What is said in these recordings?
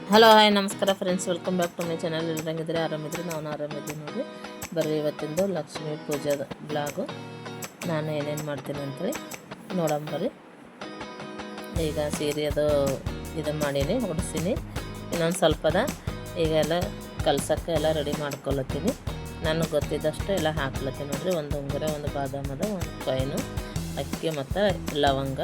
Hello hi ನಮಸ್ಕಾರ friends, welcome back to my channel. ಎಲ್ಲರಂಗಿದ್ರೆ ಆರಾಮಿದ್ರಿ, ನಾವು ಆರಾಮಿದ್ದೀವಿ ನೋಡಿರಿ. ಬರ್ರಿ ಇವತ್ತಿಂದು ಲಕ್ಷ್ಮೀ ಪೂಜೆದ ಬ್ಲಾಗು ನಾನು ಏನೇನು ಮಾಡ್ತೀನಿ ಅಂತೇಳಿ ನೋಡಂಬರ್ರಿ. ಈಗ ಸೀರೆ ಅದು ಇದು ಮಾಡೀನಿ, ಹೊಡಿಸೀನಿ. ಇನ್ನೊಂದು ಸ್ವಲ್ಪದ ಈಗ ಎಲ್ಲ ಕಲ್ಸಕ್ಕೆ ಎಲ್ಲ ರೆಡಿ ಮಾಡ್ಕೊಳತ್ತೀನಿ. ನನಗೆ ಗೊತ್ತಿದ್ದಷ್ಟು ಎಲ್ಲ ಹಾಕ್ಲತ್ತೀನಿ ನೋಡಿರಿ. ಒಂದು ಉಂಗುರ, ಒಂದು ಬಾದಾಮದ, ಒಂದು ಕಾಯಿನು, ಅಕ್ಕಿ ಮತ್ತು ಲವಂಗ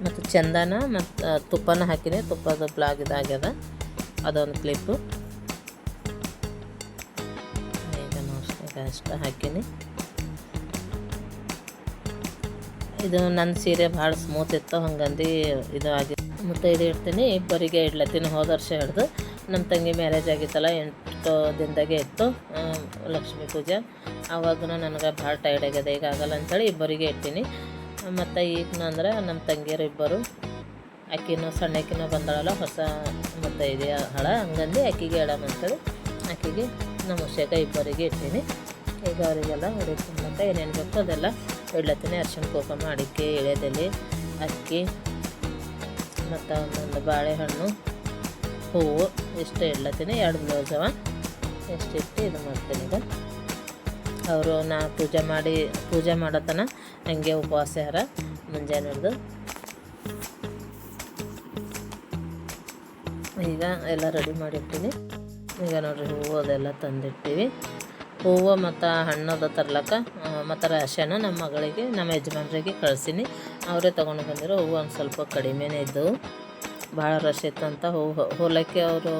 ಮತ್ತು ಚಂದನ ಮತ್ತು ತುಪ್ಪನ ಹಾಕಿನಿ. ತುಪ್ಪದ ಬ್ಲಾಗ್ ಇದಾಗ್ಯದ, ಅದೊಂದು ಕ್ಲಿಪ್ಪು. ಈಗ ನೋಡಿ ಅಷ್ಟು ಹಾಕೀನಿ. ಇದು ನನ್ನ ಸೀರೆ ಭಾಳ ಸ್ಮೂತ್ ಇತ್ತು, ಹಂಗಂದು ಇದು ಆಗಿ ಮತ್ತು ಇದು ಇಡ್ತೀನಿ. ಇಬ್ಬರಿಗೆ ಇಡ್ಲತ್ತೀನಿ. ಹೋದ ವರ್ಷ ಹಿಡ್ದು ನಮ್ಮ ತಂಗಿ ಮ್ಯಾರೇಜ್ ಆಗಿತ್ತಲ್ಲ, 8 ದಿನದಾಗೆ ಇತ್ತು ಲಕ್ಷ್ಮೀ ಪೂಜೆ. ಆವಾಗ ನನಗೆ ಭಾಳ ಟೈರ್ಡ್ ಆಗ್ಯದ, ಈಗ ಆಗಲ್ಲ ಅಂಥೇಳಿ ಇಬ್ಬರಿಗೆ ಇಡ್ತೀನಿ. ಮತ್ತು ಈಗ ಅಂದ್ರೆ ನಮ್ಮ ತಂಗಿಯರು ಇಬ್ಬರು, ಅಕ್ಕಿನೂ ಸಣ್ಣಕ್ಕಿನೂ ಬಂದಳಲ್ಲ ಹೊಸ ಮತ್ತು ಇದೆ ಹಳ, ಹಂಗಂದು ಅಕ್ಕಿಗೆ ಇಡಮಂತೇಳಿ ಅಕ್ಕಿಗೆ ನಮ್ಮ ಹುಷಾಗ ಇಬ್ಬರಿಗೆ ಇಡ್ತೀನಿ. ಈಗ ಅವರಿಗೆಲ್ಲ ಹೊಡಿಕೊಂಡಾಗ ಏನೇನು ಬೇಕು ಅದೆಲ್ಲ ಇಡ್ಲತ್ತೀನಿ. ಅರ್ಶಿಣ ಕುಂಕುಮ, ಅಡಿಕೆ, ಎಳೆದೆಲೆ, ಅಕ್ಕಿ ಮತ್ತು ಒಂದೊಂದು ಬಾಳೆಹಣ್ಣು, ಹೂವು ಇಷ್ಟು ಇಡ್ಲತ್ತೀನಿ. 2 ಬ್ಲೌಸವ ಎಷ್ಟು ಇಟ್ಟು ಇದು ಮಾಡ್ತೀನಿ. ಈಗ ಅವರು ನಾ ಪೂಜೆ ಮಾಡತನ ಹಂಗೆ ಉಪವಾಸ ಯಾರ ಮುಂಜಾನೆ ಹಿಡ್ದು. ಈಗ ಎಲ್ಲ ರೆಡಿ ಮಾಡಿರ್ತೀನಿ. ಈಗ ನೋಡಿರಿ, ಹೂವು ಅದೆಲ್ಲ ತಂದಿರ್ತೀವಿ. ಹೂವು ಮತ್ತು ಹಣ್ಣದು ತರ್ಲಕ್ಕ ಮತ್ತು ರಾಶನ ನಮ್ಮ ಮಗಳಿಗೆ, ನಮ್ಮ ಯಜಮಾನ್ರಿಗೆ ಕಳಿಸೀನಿ. ಅವರೇ ತೊಗೊಂಡು ಬಂದಿರೋ ಹೂವು ಒಂದು ಸ್ವಲ್ಪ ಕಡಿಮೆನೇ ಇದ್ದವು, ಭಾಳ ರಶ್ ಇತ್ತು ಅಂತ ಹೊಲಕ್ಕೆ ಅವರು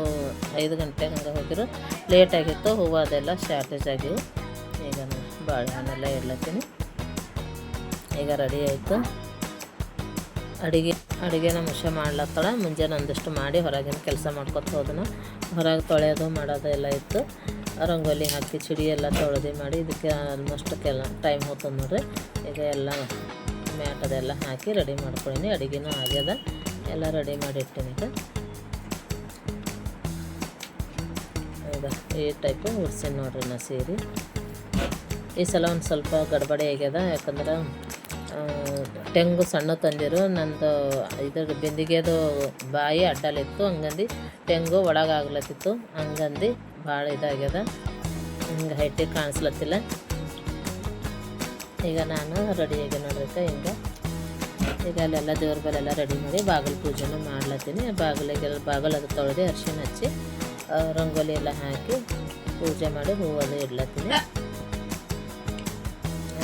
5 ಗಂಟೆಗೆ ಹಂಗೆ ಹೋಗಿರು. ಲೇಟಾಗಿತ್ತು, ಹೂವು ಅದೆಲ್ಲ ಶಾರ್ಟೇಜ್ ಆಗಿವು. ಈಗ ನಾನು ಬಾಳೆಹಣ್ಣೆಲ್ಲ ಇಡ್ಲತ್ತೀನಿ. ಈಗ ರೆಡಿ ಆಯಿತು. ಅಡುಗೆ ನಮ್ಮ ಹುಷ ಮಾಡ್ಲತ್ತಾಳ. ಮುಂಜಾನೆ ಒಂದಿಷ್ಟು ಮಾಡಿ ಹೊರಗಿನ ಕೆಲಸ ಮಾಡ್ಕೊತ ಹೋದನು. ಹೊರಗೆ ತೊಳೆಯೋದು ಮಾಡೋದು ಎಲ್ಲ ಇತ್ತು. ರಂಗೋಲಿ ಹಾಕಿ ಚಿಡಿ ಎಲ್ಲ ತೊಳೆದು ಮಾಡಿ ಇದಕ್ಕೆ ಆಲ್ಮೋಸ್ಟ್ ಟೈಮ್ ಹೋಗ್ತದೆ ನೋಡ್ರಿ. ಈಗ ಎಲ್ಲ ಮ್ಯಾಟ್ ಅದೆಲ್ಲ ಹಾಕಿ ರೆಡಿ ಮಾಡ್ಕೊಳ್ಳೀನಿ. ಅಡುಗೆನೂ ಆಗ್ಯದ, ಎಲ್ಲ ರೆಡಿ ಮಾಡಿರ್ತೀನಿ. ಈಗ ಈ ಟೈಪು ಉಡ್ಸೀನಿ ನೋಡ್ರಿ ನಾ ಸೀರೆ. ಈ ಸಲ ಒಂದು ಸ್ವಲ್ಪ ಗಡ್ಬಡಿ ಆಗ್ಯದ, ಯಾಕಂದ್ರೆ ತೆಂಗು ಸಣ್ಣ ತಂದಿರು. ನಂದು ಇದ್ರ ಬಿಂದಿಗೆದು ಬಾಯಿ ಅಡ್ಡಲಿತ್ತು, ಹಂಗಂದು ತೆಂಗು ಒಳಗಾಗ್ಲತ್ತಿತ್ತು, ಹಂಗಂದು ಭಾಳ ಇದಾಗ್ಯದ, ಹಿಂಗೆ ಹೈಟಿಗೆ ಕಾಣಿಸ್ಲತ್ತಿಲ್ಲ. ಈಗ ನಾನು ರೆಡಿಯಾಗಿ ನೋಡ್ರಿ. ಈಗ ಅಲ್ಲೆಲ್ಲ ದೇವ್ರ ಬಲೆಲ್ಲ ರೆಡಿ ಮಾಡಿ ಬಾಗಿಲು ಪೂಜೆನೂ ಮಾಡ್ಲತ್ತೀನಿ. ಬಾಗಿಲು ಅದು ತೊಳೆದು ಅರ್ಶಿಣ ಹಚ್ಚಿ ರಂಗೋಲಿ ಎಲ್ಲ ಹಾಕಿ ಪೂಜೆ ಮಾಡಿ ಹೂವದು ಇಡ್ಲತ್ತೀನಿ.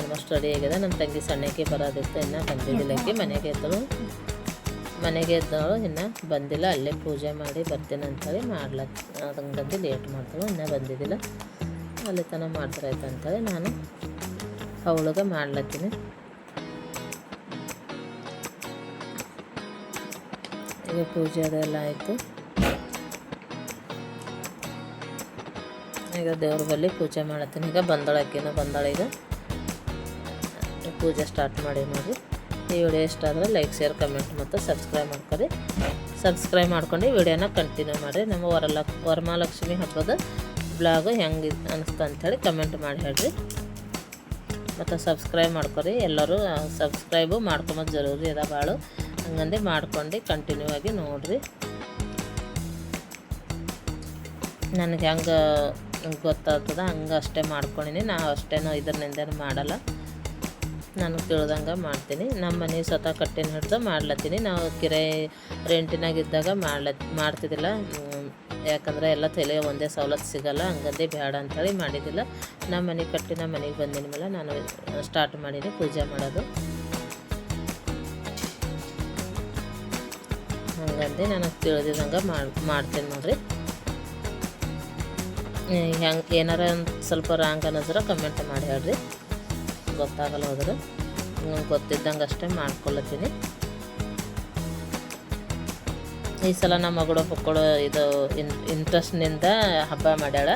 ಆಲ್ಮೋಸ್ಟ್ ರೆಡಿ ಆಗಿದೆ. ನಮ್ಮ ತಂಗಿ ಸಣ್ಣಕ್ಕೆ ಬರೋದಿತ್ತು, ಇನ್ನೂ ಬಂದಿದ್ದಿಲ್ಲ. ಆಕೆ ಮನೆಗೆ ಇದ್ದವಳು ಇನ್ನೂ ಬಂದಿಲ್ಲ. ಅಲ್ಲೇ ಪೂಜೆ ಮಾಡಿ ಬರ್ತೀನಿ ಅಂಥೇಳಿ ಹಂಗಂದು ಲೇಟ್ ಮಾಡ್ತಾಳು, ಇನ್ನೂ ಬಂದಿದ್ದಿಲ್ಲ. ಅಲ್ಲಿ ತನಕ ಮಾಡ್ತಾರಾಯ್ತು ಅಂಥೇಳಿ ನಾನು ಅವಳಿಗೆ ಮಾಡ್ಲತ್ತೀನಿ. ಈಗ ಪೂಜೆ ಅದೆಲ್ಲ ಆಯಿತು. ಈಗ ದೇವ್ರ ಬಳಿ ಪೂಜೆ ಮಾಡತ್ತೀನಿ. ಈಗ ಬಂದಳಕ್ಕಿನೂ ಈಗ ಪೂಜೆ ಸ್ಟಾರ್ಟ್ ಮಾಡಿ ನೋಡಿ. ಈ ವಿಡಿಯೋ ಇಷ್ಟ ಆದರೆ ಲೈಕ್, ಶೇರ್, ಕಮೆಂಟ್ ಮತ್ತು ಸಬ್ಸ್ಕ್ರೈಬ್ ಮಾಡ್ಕೊಂಡು ವಿಡಿಯೋನ ಕಂಟಿನ್ಯೂ ಮಾಡಿರಿ. ನಮ್ಮ ವರಮಹಾಲಕ್ಷ್ಮಿ ಹಬ್ಬದ ಬ್ಲಾಗು ಹೆಂಗೆ ಅನಿಸ್ತು ಅಂಥೇಳಿ ಕಮೆಂಟ್ ಮಾಡಿ ಹೇಳ್ರಿ. ಮತ್ತು ಸಬ್ಸ್ಕ್ರೈಬ್ ಮಾಡ್ಕೊರಿ. ಎಲ್ಲರೂ ಸಬ್ಸ್ಕ್ರೈಬು ಮಾಡ್ಕೊಂಬೋದು ಜರೂರಿ ಅದ ಭಾಳ, ಹಂಗಂದು ಮಾಡ್ಕೊಂಡು ಕಂಟಿನ್ಯೂ ಆಗಿ ನೋಡಿರಿ. ನನಗೆ ಹೆಂಗೆ ಗೊತ್ತಾಗ್ತದೆ ಹಂಗೆ ಅಷ್ಟೇ ಮಾಡ್ಕೊಂಡಿನಿ. ನಾವು ಅಷ್ಟೇನೋ ಇದರಿಂದ ಮಾಡಲ್ಲ, ನಾನು ತಿಳಿದಂಗೆ ಮಾಡ್ತೀನಿ. ನಮ್ಮ ಮನೆ ಸ್ವತಃ ಕಟ್ಟಿನ ಹಿಡ್ದು ಮಾಡ್ಲತ್ತೀನಿ. ನಾವು ರೆಂಟಿನಾಗಿದ್ದಾಗ ಮಾಡ್ತಿದ್ದಿಲ್ಲ, ಯಾಕಂದರೆ ಎಲ್ಲ ತಲೆ ಒಂದೇ ಸವಲತ್ತು ಸಿಗೋಲ್ಲ, ಹಂಗಂದೇ ಬೇಡ ಅಂಥೇಳಿ ಮಾಡಿದ್ದಿಲ್ಲ. ನಮ್ಮ ಮನೆಗೆ ಬಂದಿನ ಮೇಲೆ ನಾನು ಸ್ಟಾರ್ಟ್ ಮಾಡೀನಿ ಪೂಜೆ ಮಾಡೋದು. ಹಂಗಂದು ನನಗೆ ತಿಳಿದಿದ್ದಂಗೆ ಮಾಡ್ತೀನಿ ನೋಡಿರಿ. ಹೆಂಗೆ ಏನಾರ ಸ್ವಲ್ಪ ರಾಂಗ್ ಅನ್ನೋದ್ರೆ ಕಮೆಂಟ್ ಮಾಡಿ ಹೇಳ್ರಿ, ಗೊತ್ತಾಗಲ್ಲ ಹೋದ್ರೆ. ಗೊತ್ತಿದ್ದಂಗೆ ಅಷ್ಟೇ ಮಾಡ್ಕೊಳತ್ತೀನಿ. ಈ ಸಲ ನಮ್ಮ ಮಕ್ಕಳು ಇದು ಇಂಟ್ರೆಸ್ಟ್ನಿಂದ ಹಬ್ಬ ಮಾಡ್ಯಾಳ.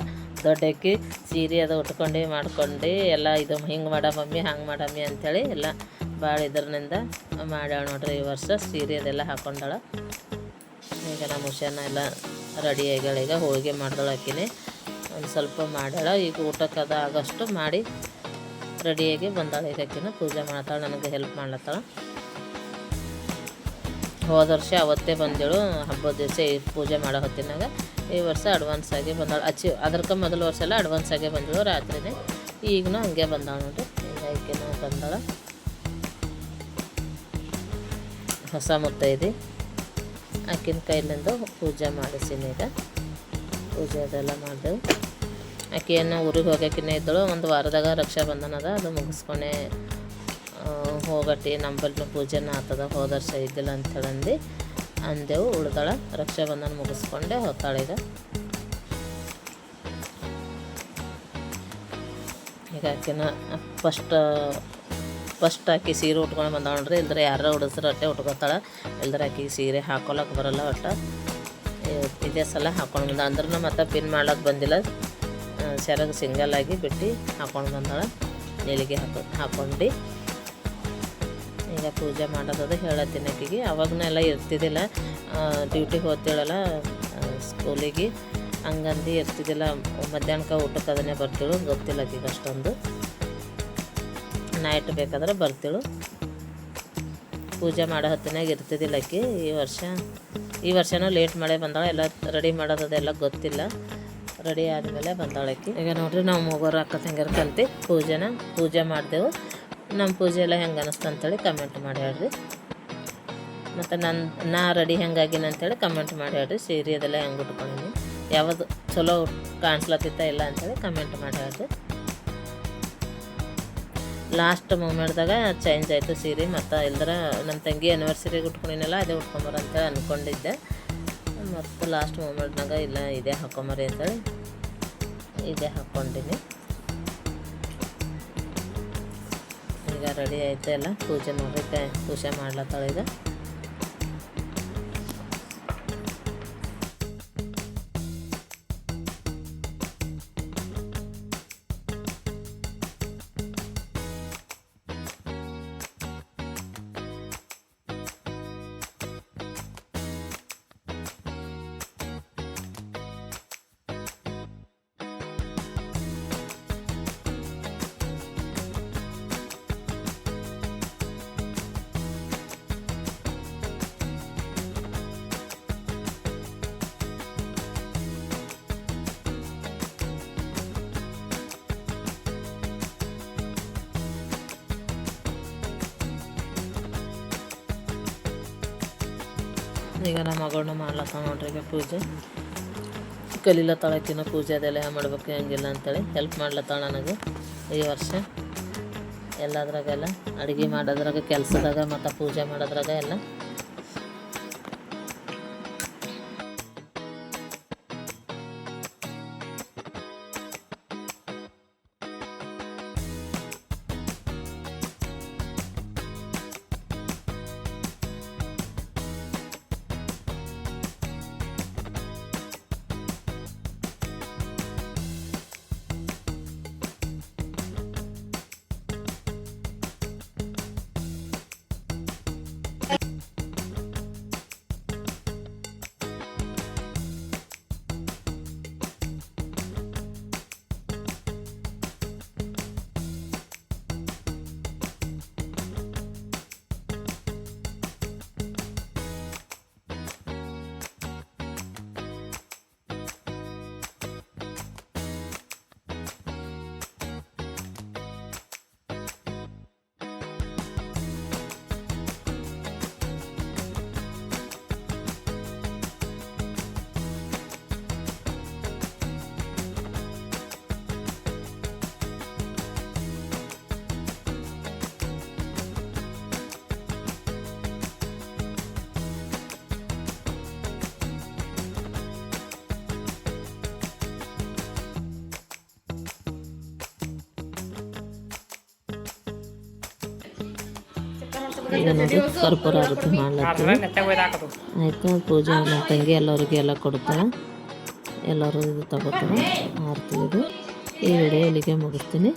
ದೊಡ್ಡಕ್ಕಿ ಸೀರೆ ಅದು ಉಟ್ಕೊಂಡು ಮಾಡ್ಕೊಂಡು ಎಲ್ಲ ಇದು ಹಿಂಗೆ ಮಾಡ ಮಮ್ಮಿ ಹಂಗೆ ಮಾಡಮ್ಮಿ ಅಂಥೇಳಿ ಎಲ್ಲ ಭಾಳ ಇದರಿಂದ ಮಾಡ್ಯಾಳ ನೋಡ್ರಿ. ಈ ವರ್ಷ ಸೀರೆ ಅದೆಲ್ಲ ಹಾಕ್ಕೊಂಡಾಳ. ಈಗ ನಮ್ಮ ಹುಷಾನ ಎಲ್ಲ ರೆಡಿ ಆಗ್ಯಾಳ. ಈಗ ಹೋಳಿಗೆ ಮಾಡ್ದಳಕ್ಕಿನಿ ಒಂದು ಸ್ವಲ್ಪ ಮಾಡ್ಯಾಳ. ಈಗ ಊಟಕ್ಕೆ ಆಗಷ್ಟು ಮಾಡಿ ರೆಡಿಯಾಗಿ ಬಂದಾಳ. ಈಗ ಆಕಿನ ಪೂಜೆ ಮಾಡ್ತಾಳೆ, ನನಗೆ ಹೆಲ್ಪ್ ಮಾಡ್ಲತ್ತಾಳ. ಹೋದ ವರ್ಷ ಅವತ್ತೇ ಬಂದೇಳು ಹಬ್ಬದ ದಿವಸ ಪೂಜೆ ಮಾಡೋ ಹೊತ್ತಿನಾಗ. ಈ ವರ್ಷ ಅಡ್ವಾನ್ಸ್ ಆಗಿ ಬಂದಾಳು. ಅದಕ್ಕೆ ಮೊದಲ ವರ್ಷ ಎಲ್ಲ ಅಡ್ವಾನ್ಸ್ ಆಗೇ ಬಂದಳು ರಾತ್ರಿನೇ. ಈಗಲೂ ಹಂಗೆ ಬಂದಾಳು ನೋಡಿರಿ. ಈಗ ಆಕೆನೂ ಬಂದಾಳ ಹೊಸ ಮುತ್ತೈದೆ. ಆಕಿನ ಕೈಲಿಂದ ಪೂಜೆ ಮಾಡಿಸಿನಿ. ಈಗ ಪೂಜೆ ಅದೆಲ್ಲ ಮಾಡಿದೆವು. ಆಕೆಯನ್ನು ಊರಿಗೆ ಹೋಗೋಕಿನ್ನ ಇದ್ದಳು. ಒಂದು ವಾರದಾಗ ರಕ್ಷಾಬಂಧನ ಅದ, ಅದು ಮುಗಿಸ್ಕೊಂಡೆ ಹೋಗಟ್ಟಿ ನಂಬಲ್ಲಿ ಪೂಜೆನ ಆಗ್ತದ. ಹೋದ ವರ್ಷ ಇದ್ದಿಲ್ಲ ಅಂಥೇಳಿ ಅಂದೆವು. ಉಳ್ದಾಳ ರಕ್ಷಾಬಂಧನ ಮುಗಿಸ್ಕೊಂಡೆ ಹೋಗ್ತಾಳೆ. ಈಗ ಆಕಿನ ಫಸ್ಟ್ ಆಕಿ ಸೀರೆ ಉಟ್ಕೊಂಡು ಬಂದಾಳ ನೋಡ್ರಿ. ಇಲ್ದ್ರೆ ಯಾರ ಹುಡುಗರು ಅಟ್ಟೆ ಉಟ್ಕೊತಾಳೆ, ಇಲ್ದ್ರೆ ಆಕಿ ಸೀರೆ ಹಾಕೊಳಕ್ಕೆ ಬರೋಲ್ಲ. ಒಟ್ಟು ಇದೇ ಸಲ ಹಾಕೊಂಡು ಬಂದ. ಅಂದ್ರೂ ಮತ್ತೆ ಪಿನ್ ಮಾಡೋಕ್ಕೆ ಬಂದಿಲ್ಲ. ಸೆರಗು ಸಿಂಗಲ್ ಆಗಿ ಬಿಟ್ಟು ಹಾಕೊಂಡು ಬಂದಾಳ. ನೆಲಿಗೆ ಹಾಕೊಂಡು ಈಗ ಪೂಜೆ ಮಾಡೋದದು ಹೇಳತ್ತೀನಿ ಆಕಿಗೆ. ಅವಾಗನೆಲ್ಲ ಇರ್ತಿದ್ದಿಲ್ಲ, ಡ್ಯೂಟಿಗೆ ಹೋಗ್ತೇಳಲ್ಲ ಸ್ಕೂಲಿಗೆ, ಹಂಗಂದು ಇರ್ತಿದ್ದಿಲ್ಲ. ಮಧ್ಯಾಹ್ನಕ್ಕೆ ಊಟಕ್ಕೆ ಅದನ್ನೇ ಬರ್ತೀಳು. ಗೊತ್ತಿಲ್ಲ ಆಕಿಗೆ ಅಷ್ಟೊಂದು. ನೈಟ್ ಬೇಕಾದ್ರೆ ಬರ್ತೀಳು. ಪೂಜೆ ಮಾಡೋ ಹೊತ್ತಿನಾಗ ಇರ್ತಿದ್ದಿಲ್ಲ ಆಕಿ. ಈ ವರ್ಷನೂ ಲೇಟ್ ಮಾಡೇ ಬಂದಾಳೆ. ಎಲ್ಲ ರೆಡಿ ಮಾಡೋದೆಲ್ಲ ಗೊತ್ತಿಲ್ಲ. ರೆಡಿ ಆದಮೇಲೆ ಬಂದಾಳಕಿ. ಈಗ ನೋಡಿರಿ, ನಾವು ಮೂವರು ಅಕ್ಕ ತಂಗಿಯರು ಕಲ್ತು ಪೂಜೆ ಮಾಡಿದೆವು. ನಮ್ಮ ಪೂಜೆ ಎಲ್ಲ ಹೆಂಗೆ ಅನ್ನಿಸ್ತು ಅಂತೇಳಿ ಕಮೆಂಟ್ ಮಾಡಿ ಹೇಳ್ರಿ. ಮತ್ತು ನಾ ರೆಡಿ ಹೆಂಗಾಗಿನ ಅಂತೇಳಿ ಕಮೆಂಟ್ ಮಾಡಿ ಹೇಳ್ರಿ. ಸೀರೆ ಅದೆಲ್ಲ ಹೆಂಗೆ ಉಟ್ಕೊಂಡಿನಿ, ಯಾವುದು ಚಲೋ ಕಾಣಿಸ್ಲತ್ತಿತ್ತ ಇಲ್ಲ ಅಂತೇಳಿ ಕಮೆಂಟ್ ಮಾಡಿ ಹೇಳ್ರಿ. ಲಾಸ್ಟ್ ಮೂಮೆಂಟ್ದಾಗ ಚೇಂಜ್ ಆಯಿತು ಸೀರೆ. ಮತ್ತು ಇಲ್ದ್ರೆ ನಮ್ಮ ತಂಗಿ ಆ್ಯನಿವರ್ಸರಿಗೆ ಉಟ್ಕೊಂಡಿನಲ್ಲ, ಅದೇ ಉಟ್ಕೊಂಬರ ಅಂತೇಳಿ ಅಂದ್ಕೊಂಡಿದ್ದೆ. ಮತ್ತು ಲಾಸ್ಟ್ ಮೂಮೆಂಟ್ನಾಗ ಇಲ್ಲ ಇದೇ ಹಾಕೊಂಬರಿ ಅಂತೇಳಿ ಇದೇ ಹಾಕ್ಕೊಂಡಿನಿ. ಈಗ ರೆಡಿ ಆಯಿತು ಎಲ್ಲ. ಪೂಜೆ ನೋಡ್ರಿ, ಪೂಜೆ ಮಾಡ್ಲತ್ತಾಳೆ ಈಗ. ಈಗ ನಮ್ಮ ಮಗಳನ್ನ ಮಾಡ್ಲತ್ತ ನೋಡ್ರಿ. ಈಗ ಪೂಜೆ ಕಲೀಲತ್ತಾಳಕಿನ ಪೂಜೆ ಅದೆಲ್ಲ ಮಾಡ್ಬೇಕು ಹೆಂಗಿಲ್ಲ ಅಂತೇಳಿ ಹೆಲ್ಪ್ ಮಾಡ್ಲತ್ತಾಳ ನನಗೆ ಈ ವರ್ಷ. ಎಲ್ಲದ್ರಾಗೆಲ್ಲ ಅಡುಗೆ ಮಾಡೋದ್ರಾಗ, ಕೆಲಸದಾಗ ಮತ್ತು ಪೂಜೆ ಮಾಡೋದ್ರಾಗ ಎಲ್ಲ. ಈಗ ನೋಡಿ ಕರ್ಪೂರ ಆರತಿ ಮಾಡ್ಲತ್ತೀವಿ. ಆಯಿತು, ಪೂಜೆ ನಮ್ಮ ತಂಗಿ ಎಲ್ಲರಿಗೆ ಎಲ್ಲ ಕೊಡ್ತಾಳೆ. ಎಲ್ಲರೂ ಇದು ತಗೋತಾರೆ ಆರತಿ. ಇದು ಈ ವಿಡಿಯೋ ಇಲ್ಲಿಗೆ ಮುಗಿಸ್ತೀನಿ.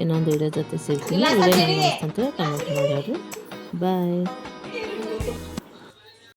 ಇನ್ನೊಂದು ವಿಡಿಯೋ ಜೊತೆ ಸಿಗ್ತೀನಿ. ವಿಡಿಯೋ ಹೆಂಗೆ ಅನಿಸ್ತಂತ ಕಮೆಂಟ್ ಮಾಡಿ. ಬಾಯ್.